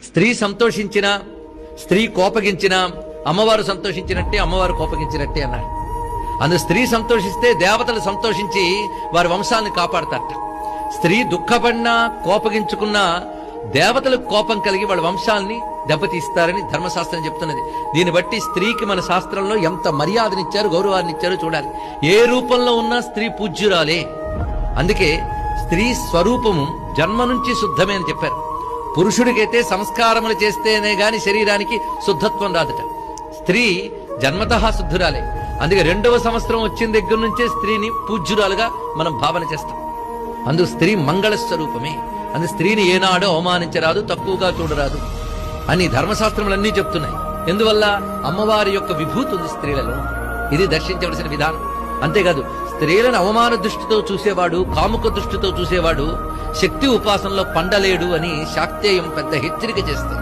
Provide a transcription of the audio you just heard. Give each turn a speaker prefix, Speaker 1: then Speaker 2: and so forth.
Speaker 1: స్త్రీ సంతోషించినా, స్త్రీ కోపగించినా అమ్మవారు సంతోషించినట్టే, అమ్మవారు కోపగించినట్టే అన్నాడు. అందుకు స్త్రీ సంతోషిస్తే దేవతలు సంతోషించి వారి వంశాలను కాపాడతారట. స్త్రీ దుఃఖపడినా కోపగించుకున్నా దేవతలకు కోపం కలిగి వాళ్ళ వంశాలని దెబ్బతీస్తారని ధర్మశాస్త్రం చెప్తున్నది. దీన్ని బట్టి స్త్రీకి మన శాస్త్రంలో ఎంత మర్యాదనిచ్చారు, గౌరవాన్నిచ్చారో చూడాలి. ఏ రూపంలో ఉన్నా స్త్రీ పూజ్యురాలే. అందుకే స్త్రీ స్వరూపము జన్మ నుంచి శుద్ధమే అని చెప్పారు. పురుషుడికైతే సంస్కారములు చేస్తేనే గాని శరీరానికి శుద్ధత్వం రాదట. స్త్రీ జన్మతః శుద్ధురాలే. అందుకే 2వ సంవత్సరం వచ్చిన దగ్గర నుంచే స్త్రీని పూజ్యురాలుగా మనం భావన చేస్తాం. అందుకు స్త్రీ మంగళ స్వరూపమే. అందుకు స్త్రీని ఏనాడో అవమానించరాదు, తక్కువగా చూడరాదు అని ధర్మశాస్త్రములన్నీ చెప్తున్నాయి. ఎందువల్ల? అమ్మవారి యొక్క విభూతి ఉంది స్త్రీలలో. ఇది దర్శించవలసిన విధానం. అంతేకాదు, స్త్రీలను అవమాన దృష్టితో చూసేవాడు, కాముక దృష్టితో చూసేవాడు శక్తి ఉపాసనలో పండలేడు అని శాక్తేయం పెద్ద హెచ్చరిక చేస్తుంది.